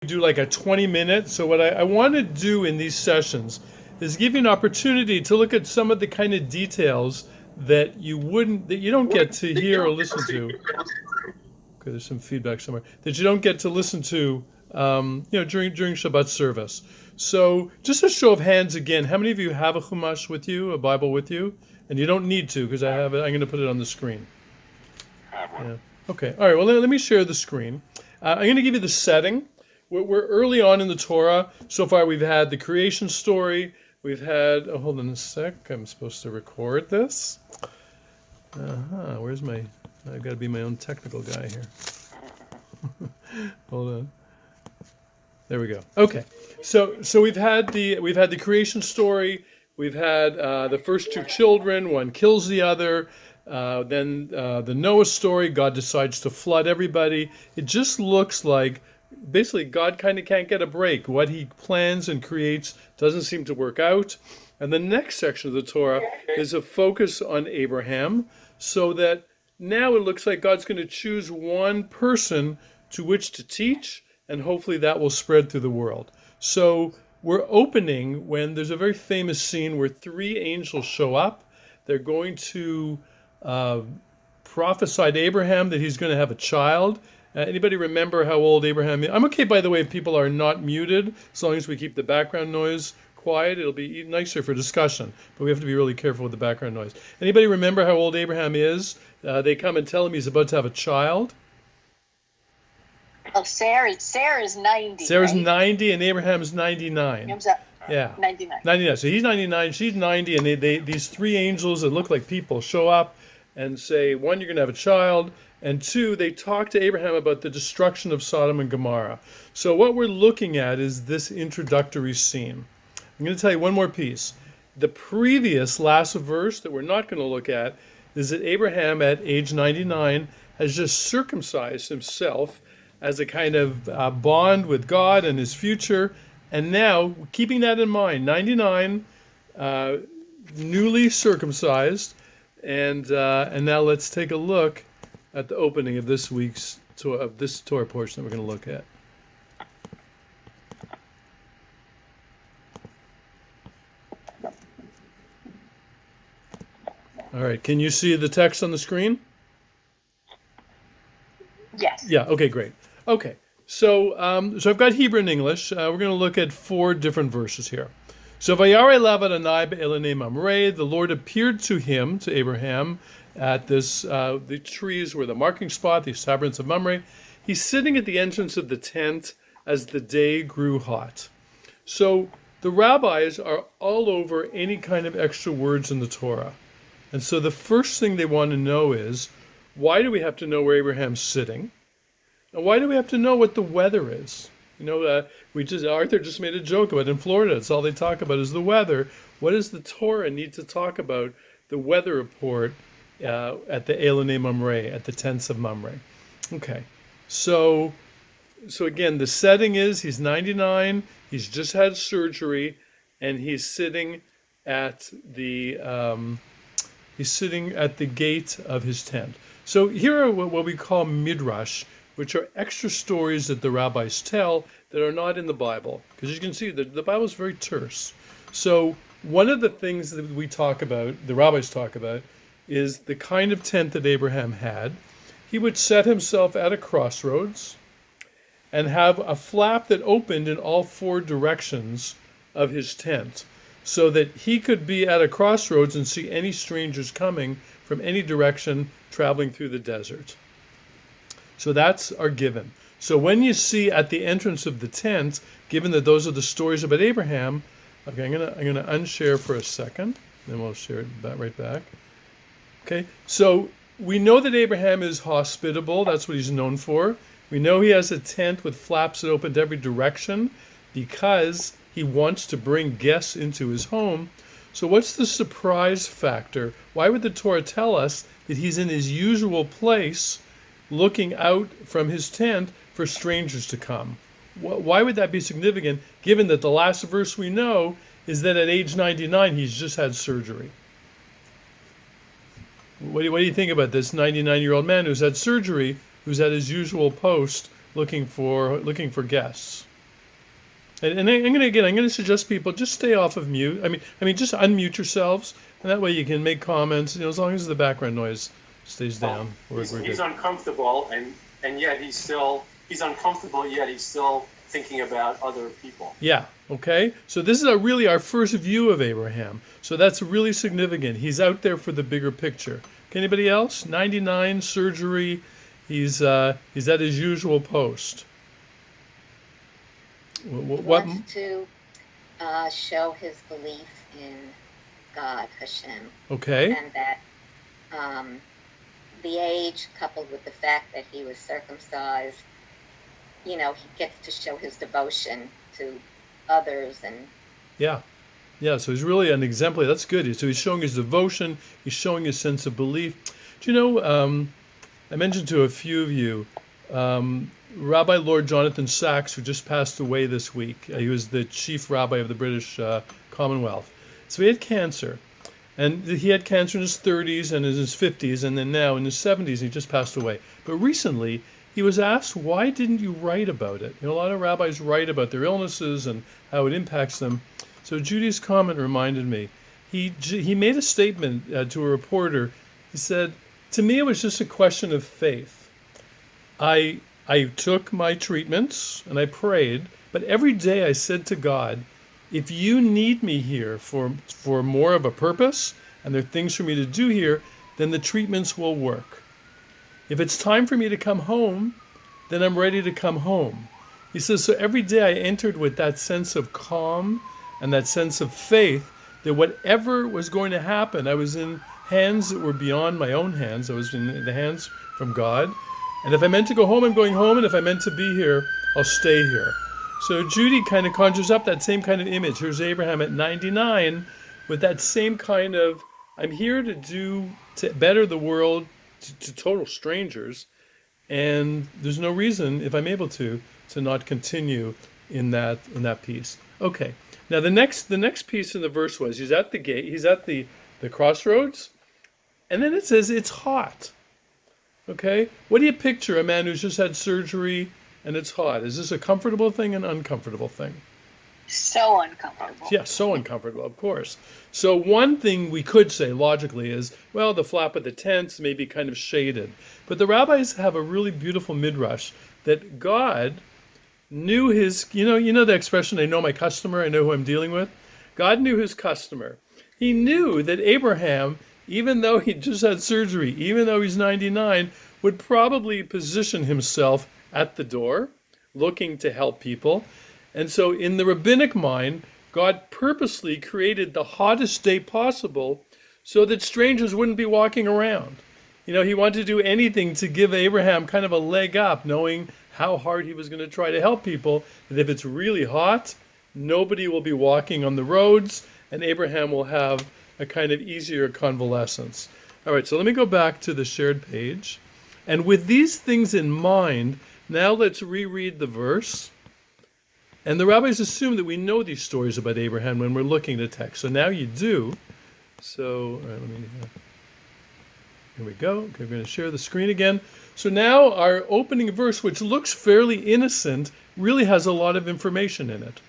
do like a 20-minute. So what I want to do in these sessions is give you an opportunity to look at some of the kind of details that you don't get to hear or listen to. Okay, there's some feedback somewhere that you don't get to listen to, during Shabbat service. So just a show of hands again, how many of you have a Chumash with you, a Bible with you? And you don't need to because I have it. I'm going to put it on the screen. Yeah. Okay. All right. Well, let me share the screen. I'm going to give you the setting. We're early on in the Torah. So far, we've had the creation story. We've had. Oh, hold on a sec. I'm supposed to record this. Where's my? I've got to be my own technical guy here. Hold on. There we go. Okay. So we've had the creation story. We've had the first two children. One kills the other. Then the Noah story. God decides to flood everybody. It just looks like basically God kind of can't get a break. What he plans and creates doesn't seem to work out. And the next section of the Torah is a focus on Abraham, so that now it looks like God's going to choose one person to which to teach, and hopefully that will spread through the world. So we're opening when there's a very famous scene where three angels show up. They're going to prophesy to Abraham that he's going to have a child. Anybody remember how old Abraham is? I'm okay, by the way, if people are not muted, as long as we keep the background noise quiet. It'll be nicer for discussion, but we have to be really careful with the background noise. Anybody remember how old Abraham is? They come and tell him he's about to have a child. Oh, Sarah's 90. Sarah's right? 90 and Abraham's 99. Yeah. 99. 99. So he's 99, she's 90, and these three angels that look like people show up and say, one, you're going to have a child, and two, they talk to Abraham about the destruction of Sodom and Gomorrah. So what we're looking at is this introductory scene. I'm going to tell you one more piece. The previous last verse that we're not going to look at is that Abraham at age 99 has just circumcised himself as a kind of bond with God and his future. And now, keeping that in mind, 99, newly circumcised, and now let's take a look at the opening of this Torah portion that we're going to look at. All right, can you see the text on the screen? Yes. Yeah, okay, great. Okay, so I've got Hebrew and English. We're going to look at 4 different verses here. So, Vayarei Lav Adonai be'elenei Mamre, the Lord appeared to him, to Abraham, at the trees were the marking spot, the tabernates of Mamre. He's sitting at the entrance of the tent as the day grew hot. So, the rabbis are all over any kind of extra words in the Torah. And so the first thing they want to know is, why do we have to know where Abraham's sitting? And why do we have to know what the weather is? Arthur just made a joke about in Florida. It's all they talk about is the weather. What does the Torah need to talk about the weather report at the Eilonei Mamre, at the tents of Mamre? Okay, so again, the setting is he's 99. He's just had surgery, and he's sitting at the gate of his tent. So here are what we call midrash, which are extra stories that the rabbis tell that are not in the Bible. Because you can see that the Bible is very terse. So one of the things that the rabbis talk about, is the kind of tent that Abraham had. He would set himself at a crossroads and have a flap that opened in all 4 directions of his tent, so that he could be at a crossroads and see any strangers coming from any direction traveling through the desert. So that's our given. So when you see at the entrance of the tent, given that those are the stories about Abraham, okay, I'm gonna unshare for a second, then we'll share it right back. Okay, so we know that Abraham is hospitable. That's what he's known for. We know he has a tent with flaps that open to every direction because he wants to bring guests into his home. So what's the surprise factor? Why would the Torah tell us that he's in his usual place looking out from his tent for strangers to come? Why would that be significant, given that the last verse we know is that at age 99 he's just had surgery? What do you think about this 99-year-old man who's had surgery, who's at his usual post looking for guests? And I'm gonna suggest people just stay off of mute. I mean, just unmute yourselves, and that way you can make comments. As long as the background noise stays down, we're He's good. uncomfortable, and yet he's uncomfortable, yet he's still thinking about other people. Yeah. Okay. So this is really our first view of Abraham. So that's really significant. He's out there for the bigger picture. Okay, anybody else? 99 surgery. He's at his usual post. He What? wants to show his belief in God, Hashem, Okay. and that the age coupled with the fact that he was circumcised, he gets to show his devotion to others. And Yeah. Yeah. So he's really an exemplary. That's good. So he's showing his devotion. He's showing his sense of belief. Do you know? I mentioned to a few of you. Rabbi Lord Jonathan Sachs, who just passed away this week. He was the chief rabbi of the British Commonwealth. So he had cancer. And he had cancer in his 30s and in his 50s, and then now in his 70s, he just passed away. But recently, he was asked, why didn't you write about it? A lot of rabbis write about their illnesses and how it impacts them. So Judy's comment reminded me. He made a statement to a reporter. He said, to me, it was just a question of faith. I took my treatments and I prayed, but every day I said to God, if you need me here for more of a purpose and there are things for me to do here, then the treatments will work. If it's time for me to come home, then I'm ready to come home. He says, so every day I entered with that sense of calm and that sense of faith that whatever was going to happen, I was in hands that were beyond my own hands. I was in the hands from God. And if I meant to go home, I'm going home. And if I meant to be here, I'll stay here. So Judy kind of conjures up that same kind of image. Here's Abraham at 99 with that same kind of, I'm here to better the world to total strangers. And there's no reason, if I'm able to not continue in that piece. Okay. Now the next piece in the verse was he's at the gate, he's at the crossroads, and then it says it's hot. Okay? What do you picture a man who's just had surgery and it's hot? Is this a comfortable thing, an uncomfortable thing? So uncomfortable. Yeah, so uncomfortable, of course. So one thing we could say logically is, well, the flap of the tents may be kind of shaded. But the rabbis have a really beautiful midrash that God knew his, you know the expression, I know my customer, I know who I'm dealing with? God knew his customer. He knew that Abraham, even though he just had surgery, even though he's 99, would probably position himself at the door, looking to help people. And so in the rabbinic mind, God purposely created the hottest day possible so that strangers wouldn't be walking around. He wanted to do anything to give Abraham kind of a leg up, knowing how hard he was going to try to help people, that if it's really hot, nobody will be walking on the roads, and Abraham will have a kind of easier convalescence. All right, so let me go back to the shared page. And with these things in mind, now let's reread the verse. And the rabbis assume that we know these stories about Abraham when we're looking at the text. So now you do. So, all right, here we go. Okay, we're going to share the screen again. So now our opening verse, which looks fairly innocent, really has a lot of information in it.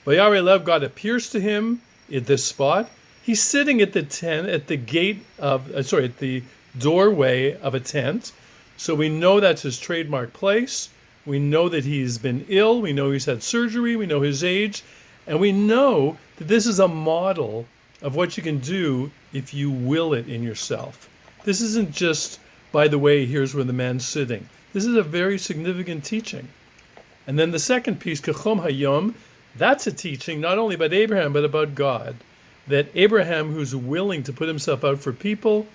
Vayarei Lev, God appears to him at this spot. He's sitting at the tent, at the doorway of a tent. So we know that's his trademark place. We know that he's been ill. We know he's had surgery. We know his age. And we know that this is a model of what you can do if you will it in yourself. This isn't just, by the way, here's where the man's sitting. This is a very significant teaching. And then the second piece, Kachom Hayom, that's a teaching not only about Abraham, but about God. That Abraham, who's willing to put himself out for people,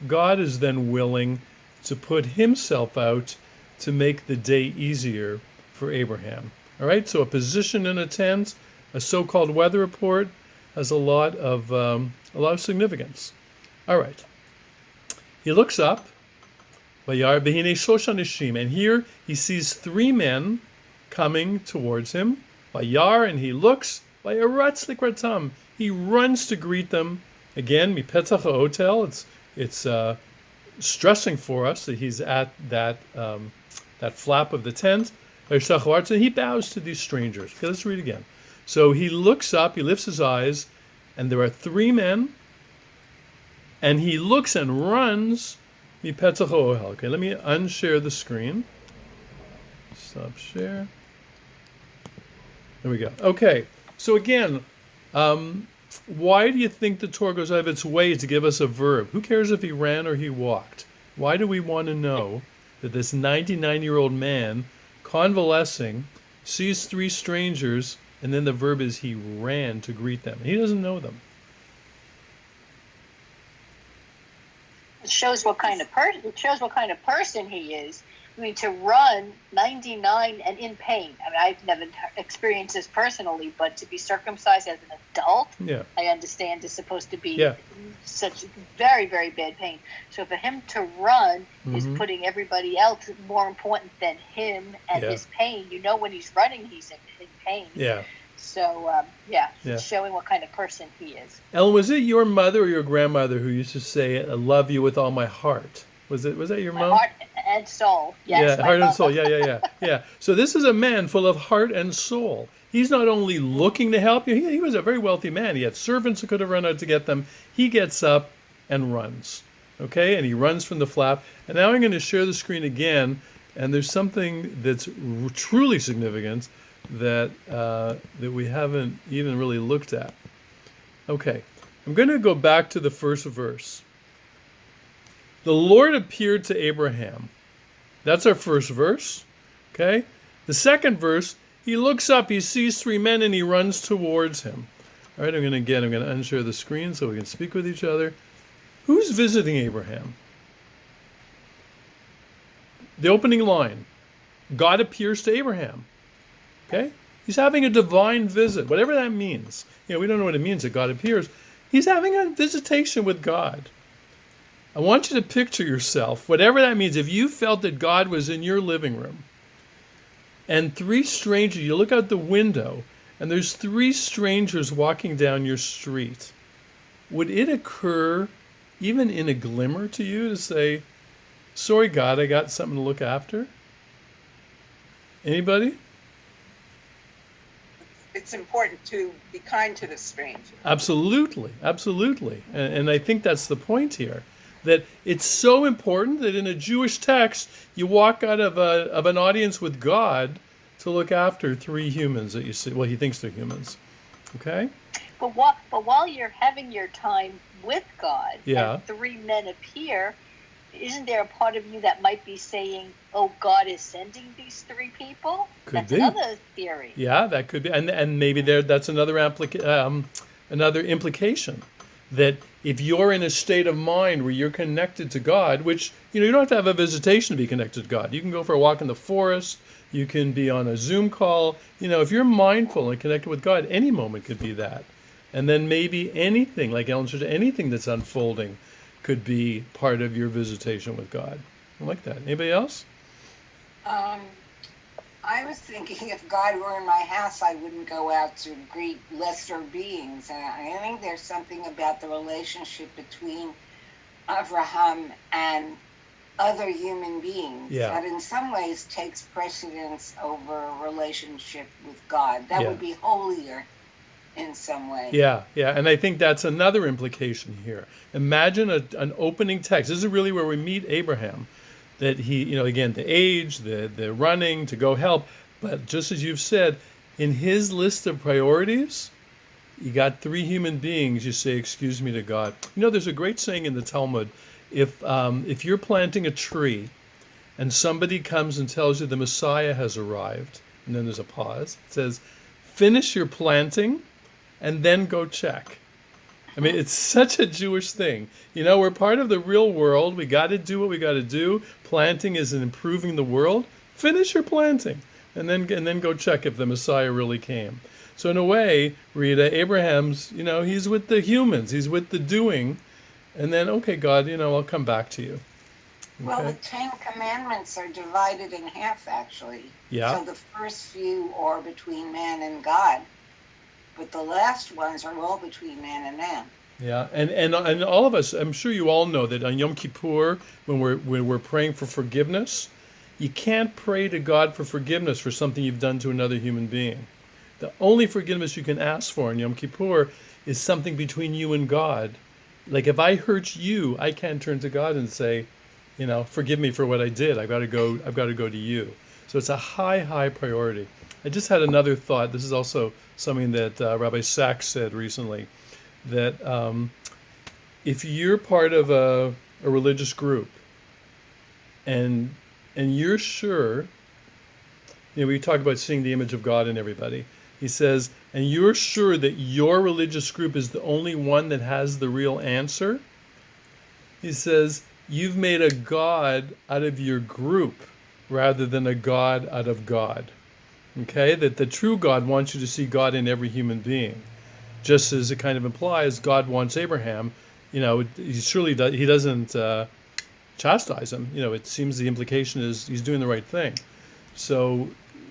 God is then willing to put himself out to make the day easier for Abraham. All right, so a position in a tent, a so-called weather report, has a lot of significance. All right. He looks up, and here he sees three men coming towards him. And he looks, he runs to greet them. Again, mipetach ha'otel, it's stressing for us that he's at that flap of the tent. And he bows to these strangers. Okay, let's read again. So he looks up, he lifts his eyes, and there are three men, and he looks and runs. Okay, let me unshare the screen. Stop share. There we go. Okay, so again, why do you think the Torah goes out of its way to give us a verb? Who cares if he ran or he walked? Why do we want to know that this 99-year-old man convalescing sees three strangers, and then the verb is he ran to greet them? He doesn't know them. It shows what kind of person he is. I mean, to run 99 and in pain. I mean, I've never experienced this personally, but to be circumcised as an adult, Yeah. I understand is supposed to be such very, very bad pain. So for him to run is putting everybody else more important than him and his pain. You know, when he's running, he's in pain. Yeah. So, showing what kind of person he is. Ellen, was it your mother or your grandmother who used to say, "I love you with all my heart"? Was that your mom? Heart and soul. Yes, yeah, heart and soul. Yeah. So this is a man full of heart and soul. He's not only looking to help you. He was a very wealthy man. He had servants who could have run out to get them. He gets up and runs. Okay, and he runs from the flap. And now I'm going to share the screen again. And there's something that's truly significant that we haven't even really looked at. Okay, I'm going to go back to the first verse. The Lord appeared to Abraham. That's our first verse. Okay? The second verse, he looks up, he sees three men, and he runs towards him. All right, I'm going to unshare the screen so we can speak with each other. Who's visiting Abraham? The opening line. God appears to Abraham. Okay? He's having a divine visit, whatever that means. You know, we don't know what it means that God appears. He's having a visitation with God. I want you to picture yourself, whatever that means, if you felt that God was in your living room and three strangers, you look out the window and there's three strangers walking down your street, would it occur even in a glimmer to you to say, "Sorry, God, I got something to look after"? Anybody? It's important to be kind to the stranger. Absolutely. And I think that's the point here. That it's so important that in a Jewish text, you walk out of an audience with God to look after three humans that you see. Well, he thinks they're humans. Okay? But while you're having your time with God, and three men appear, isn't there a part of you that might be saying, "Oh, God is sending these three people"? That's another theory. Yeah, that could be, and maybe that's another implication. That if you're in a state of mind where you're connected to God, which, you don't have to have a visitation to be connected to God. You can go for a walk in the forest. You can be on a Zoom call. If you're mindful and connected with God, any moment could be that. And then maybe anything, like Ellen said, anything that's unfolding could be part of your visitation with God. I like that. Anybody else? I was thinking if God were in my house, I wouldn't go out to greet lesser beings. And I think there's something about the relationship between Abraham and other human beings that in some ways takes precedence over a relationship with God. That would be holier in some way. Yeah. And I think that's another implication here. Imagine an opening text. This is really where we meet Abraham. That he, again, the age, the running to go help. But just as you've said, in his list of priorities, you got three human beings. You say, "Excuse me" to God. There's a great saying in the Talmud. If you're planting a tree and somebody comes and tells you the Messiah has arrived, and then there's a pause, it says, "Finish your planting and then go check." I mean, it's such a Jewish thing. We're part of the real world. We got to do what we got to do. Planting is in improving the world. Finish your planting, and then go check if the Messiah really came. So in a way, Rita, Abraham's, he's with the humans. He's with the doing, and then, okay, God, I'll come back to you. Okay? Well, the Ten Commandments are divided in half, actually. Yeah. So the first few are between man and God. But the last ones are all between man and man. Yeah, and all of us, I'm sure you all know that on Yom Kippur, when we're praying for forgiveness, You can't pray to God for forgiveness for something you've done to another human being. The only forgiveness you can ask for in Yom Kippur is something between you and God. Like if I hurt you, I can't turn to God and say, forgive me for what I did. I've got to go to you. So it's a high priority. I just had another thought. This is also something that Rabbi Sachs said recently, that if you're part of a religious group and you're sure, we talk about seeing the image of God in everybody. He says, and you're sure that your religious group is the only one that has the real answer. He says, you've made a God out of your group rather than a God out of God. Okay? That the true God wants you to see God in every human being. Just as it kind of implies God wants Abraham, he surely does, he doesn't chastise him. It seems the implication is he's doing the right thing. So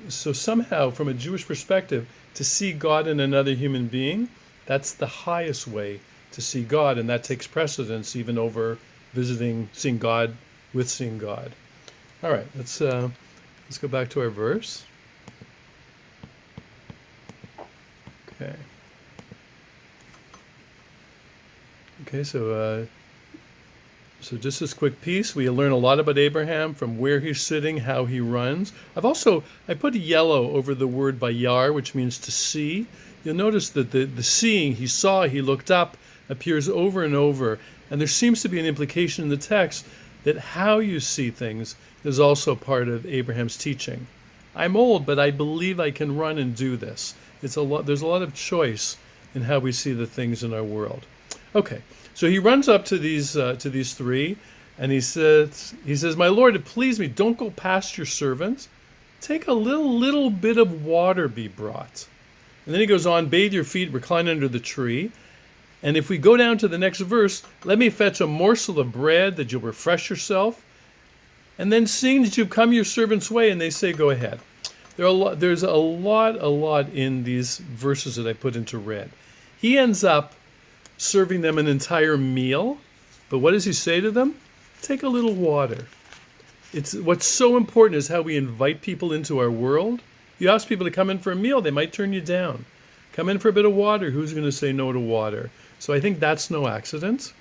somehow, from a Jewish perspective, to see God in another human being, that's the highest way to see God, and that takes precedence even over seeing God with seeing God. All right, let's go back to our verse. Okay. Okay, so just this quick piece, we learn a lot about Abraham, from where he's sitting, how he runs. I put a yellow over the word vayar, which means to see. You'll notice that the seeing, he saw, he looked up, appears over and over. And there seems to be an implication in the text that how you see things is also part of Abraham's teaching. I'm old, but I believe I can run and do this. There's a lot of choice in how we see the things in our world. Okay, so he runs up to these three, and he says, "My Lord, please me, don't go past your servant. Take a little bit of water be brought." And then he goes on, "Bathe your feet, recline under the tree." And if we go down to the next verse, "Let me fetch a morsel of bread that you'll refresh yourself." And then, seeing that you've come your servant's way, and they say, "Go ahead." There's a lot in these verses that I put into red. He ends up serving them an entire meal, but what does he say to them? Take a little water. What's so important is how we invite people into our world. You ask people to come in for a meal, they might turn you down. Come in for a bit of water, who's going to say no to water? So I think that's no accident.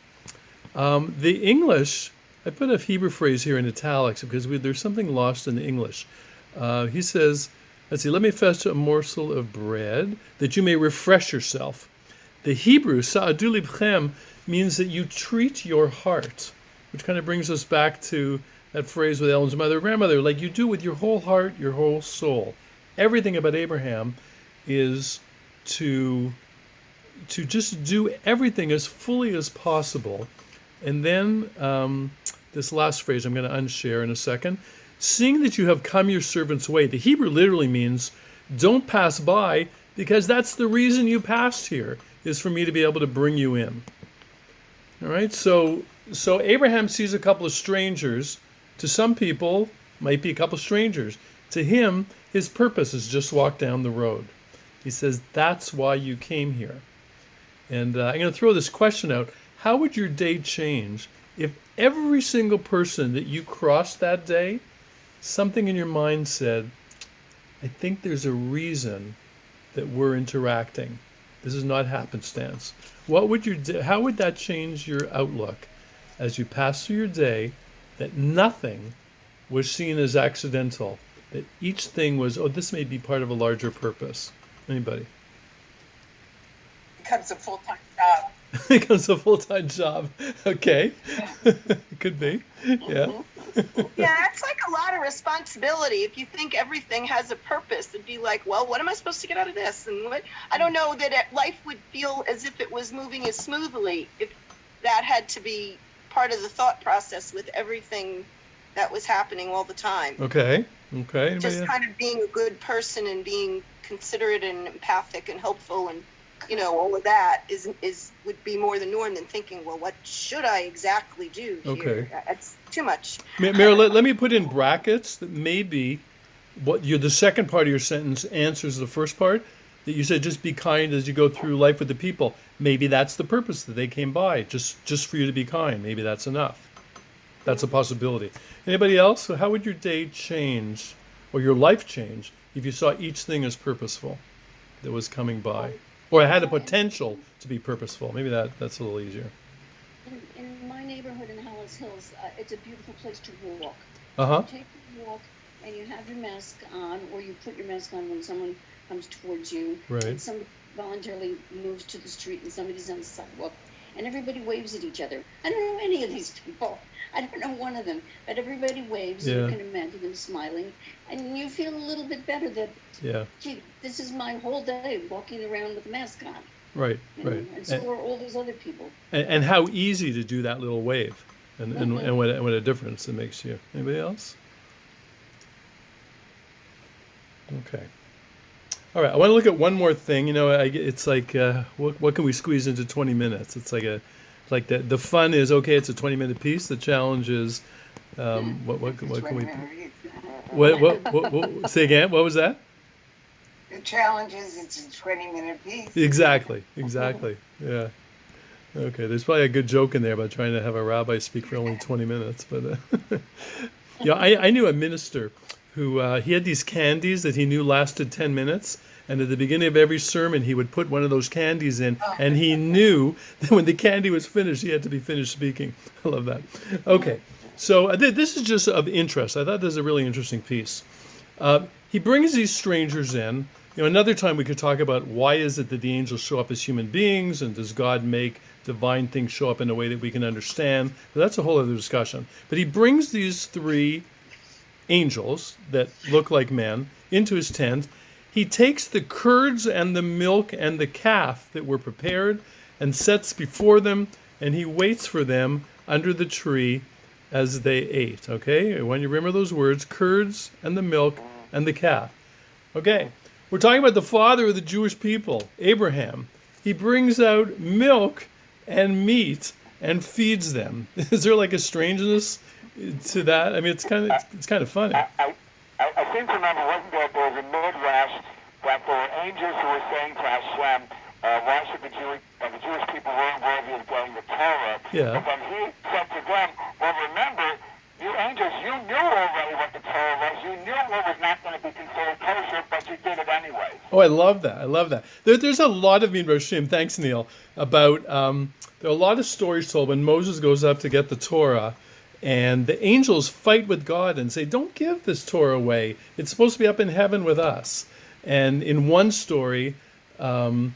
The English, I put a Hebrew phrase here in italics because there's something lost in the English. He says, let's see, "Let me fetch a morsel of bread that you may refresh yourself." The Hebrew, "Sa'adu libchem," means that you treat your heart, which kind of brings us back to that phrase with Ellen's mother and grandmother, like you do with your whole heart, your whole soul. Everything about Abraham is to just do everything as fully as possible. And then this last phrase I'm going to unshare in a second. "Seeing that you have come your servant's way." The Hebrew literally means don't pass by, because that's the reason you passed here, is for me to be able to bring you in. All right, so Abraham sees a couple of strangers. To some people, might be a couple of strangers. To him, his purpose is just walk down the road. He says, that's why you came here. And I'm going to throw this question out. How would your day change if every single person that you crossed that day, something in your mind said, I think there's a reason that we're interacting. This is not happenstance. How would that change your outlook as you pass through your day, that nothing was seen as accidental, that each thing was, this may be part of a larger purpose? Anybody? Becomes a full-time job. Becomes a full-time job. Okay. Could be. Yeah. Yeah, it's like a lot of responsibility. If you think everything has a purpose, it'd be like, well, what am I supposed to get out of this? And I don't know that life would feel as if it was moving as smoothly if that had to be part of the thought process with everything that was happening all the time. Okay. Just kind of being a good person and being considerate and empathic and helpful and all of that would be more the norm than thinking, well, what should I exactly do here? Okay. That's too much. Mary, let me put in brackets that maybe the second part of your sentence answers the first part, that you said just be kind as you go through life with the people. Maybe that's the purpose that they came by, just for you to be kind. Maybe that's enough. That's a possibility. Anybody else? So how would your day change or your life change if you saw each thing as purposeful that was coming by? Or it had a potential to be purposeful. Maybe that's a little easier. In my neighborhood in Hollis Hills, it's a beautiful place to walk. Uh-huh. You take a walk and you have your mask on, or you put your mask on when someone comes towards you. Right. And somebody voluntarily moves to the street and somebody's on the sidewalk. And everybody waves at each other. I don't know any of these people. I don't know one of them. But everybody waves. Yeah. And you can imagine them smiling. And you feel a little bit better that, gee, this is my whole day walking around with a mask on. Right, You know? right. And so are all those other people. And how easy to do that little wave, and what a difference it makes you. Anybody else? Okay. All right. I want to look at one more thing. You know, it's like what can we squeeze into 20 minutes? It's like the fun is okay. It's a 20-minute piece. The challenge is what can we? What say again? What was that? The challenge is it's a 20-minute piece. Exactly. Yeah. Okay. There's probably a good joke in there about trying to have a rabbi speak for only 20 minutes, but yeah, I knew a minister who he had these candies that he knew lasted 10 minutes. And at the beginning of every sermon, he would put one of those candies in, and he knew that when the candy was finished, he had to be finished speaking. I love that. Okay, so this is just of interest. I thought this was a really interesting piece. He brings these strangers in. You know, another time we could talk about why is it that the angels show up as human beings, and does God make divine things show up in a way that we can understand? But that's a whole other discussion. But he brings these three angels that look like men into his tent. He takes the curds and the milk and the calf that were prepared and sets before them, and he waits for them under the tree as they ate. Okay, when you remember those words, curds and the milk and the calf. Okay, we're talking about the father of the Jewish people, Abraham. He brings out milk and meat and feeds them. Is there like a strangeness to that? I mean, it's kind of funny. I seem to remember, wasn't there was a midrash that there were angels who were saying to Hashem, why should the Jewish people weren't worthy of getting the Torah? Yeah. But then he said to them, well, remember, you angels, you knew already what the Torah was. You knew it was not going to be considered kosher, but you did it anyway. Oh, I love that. There's a lot of midrashim. Thanks, Neil. About there are a lot of stories told when Moses goes up to get the Torah. And the angels fight with God and say, don't give this Torah away. It's supposed to be up in heaven with us. And in one story, Moses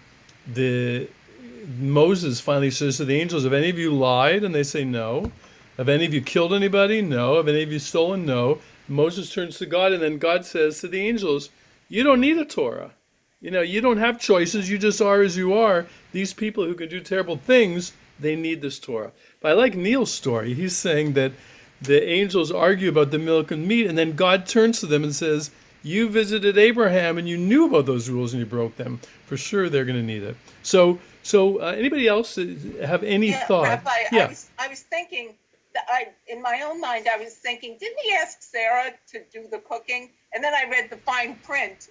finally says to the angels, have any of you lied? And they say, no. Have any of you killed anybody? No. Have any of you stolen? No. Moses turns to God, and then God says to the angels, you don't need a Torah. You know, you don't have choices. You just are as you are. These people who can do terrible things, they need this Torah. But I like Neil's story. He's saying that the angels argue about the milk and meat, and then God turns to them and says, you visited Abraham and you knew about those rules and you broke them. For sure they're going to need it. So anybody else have any thought? Rabbi, Yeah. I was thinking, in my own mind, I was thinking, didn't he ask Sarah to do the cooking? And then I read the fine print.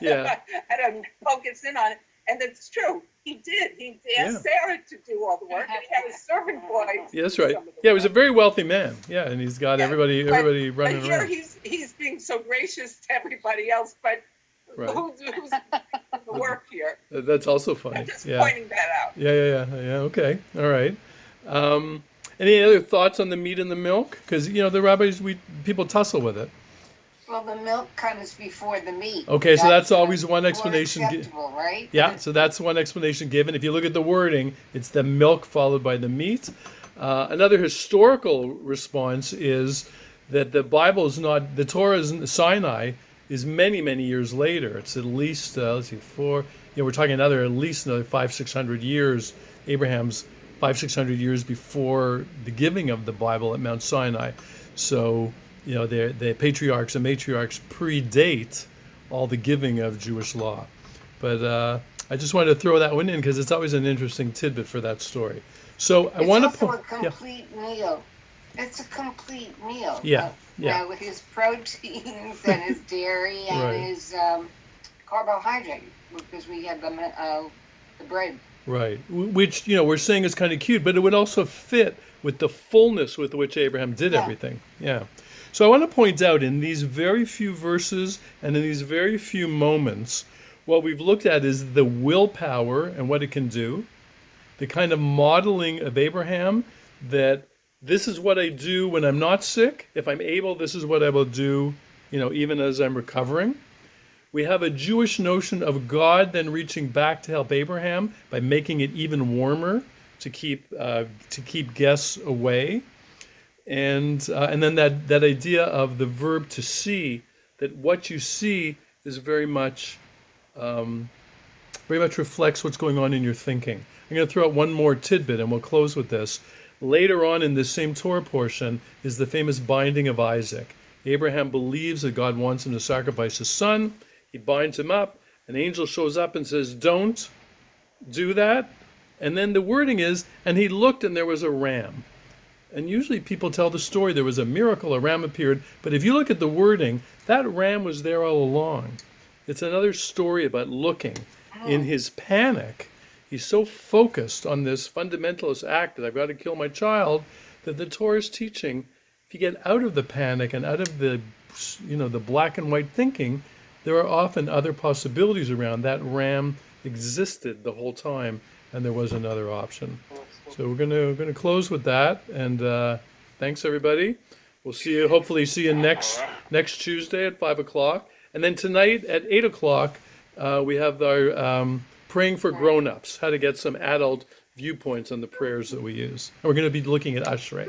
Yeah. I had to focus in on it. And it's true. He did. He asked Sarah to do all the work, and he had a servant boy. Yeah, that's right. Yeah, he was a very wealthy man. Yeah, and he's got everybody running but here around. he's being so gracious to everybody else, but Right. who's doing the work here? That's also funny. I'm just Yeah. pointing that out. Yeah. Okay. All right. Any other thoughts on the meat and the milk? Because the rabbis, people tussle with it. Well, the milk comes before the meat. Okay, so that's always one explanation. More acceptable, right? Yeah, so that's one explanation given. If you look at the wording, it's the milk followed by the meat. Another historical response is that the Bible is not, the Torah is Sinai is many, many years later. It's at least, we're talking at least another 500-600 years. Abraham's 500-600 years before the giving of the Bible at Mount Sinai. So, the patriarchs and matriarchs predate all the giving of Jewish law. But I just wanted to throw that one in because it's always an interesting tidbit for that story. So I want to It's also a complete meal. It's a complete meal. Yeah. With his proteins and his dairy and Right. his carbohydrate, because we have the bread. Right. Which, we're saying is kind of cute, but it would also fit with the fullness with which Abraham did everything. Yeah. So I want to point out in these very few verses and in these very few moments, what we've looked at is the willpower and what it can do, the kind of modeling of Abraham that this is what I do when I'm not sick. If I'm able, this is what I will do, even as I'm recovering. We have a Jewish notion of God then reaching back to help Abraham by making it even warmer to keep guests away, and then that idea of the verb to see, that what you see is very much reflects what's going on in your thinking. I'm going to throw out one more tidbit, and we'll close with this. Later on in this same Torah portion is the famous binding of Isaac. Abraham believes that God wants him to sacrifice his son. He binds him up. An angel shows up and says, "Don't do that." And then the wording is, "And he looked and there was a ram." And usually people tell the story, there was a miracle, a ram appeared. But if you look at the wording, that ram was there all along. It's another story about looking. In his panic, he's so focused on this fundamentalist act that I've got to kill my child, that the Torah is teaching, if you get out of the panic and out of the black and white thinking, there are often other possibilities around. That ram existed the whole time, and there was another option. So we're gonna close with that, and thanks everybody. We'll hopefully see you next Tuesday at 5:00, and then tonight at 8:00 we have our praying for grown-ups, how to get some adult viewpoints on the prayers that we use. And we're going to be looking at Ashrei.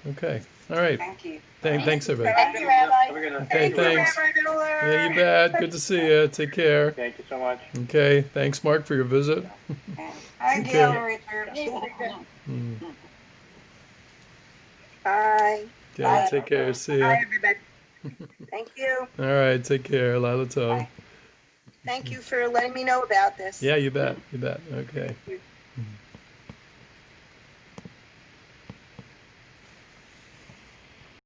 Okay. All right. Thank you. Thanks, everybody. Thank you, Rabbi. Okay, thanks. Yeah, you bet. Good to see you. Take care. Thank you so much. Okay. Thanks, Mark, for your visit. Hi, Okay. Gail, Richard. Bye. Okay, take care. See Bye, ya. everybody. Thank you. All right. Take care. Lila Tov. Thank you for letting me know about this. Yeah, you bet. You bet. Okay. Thank you.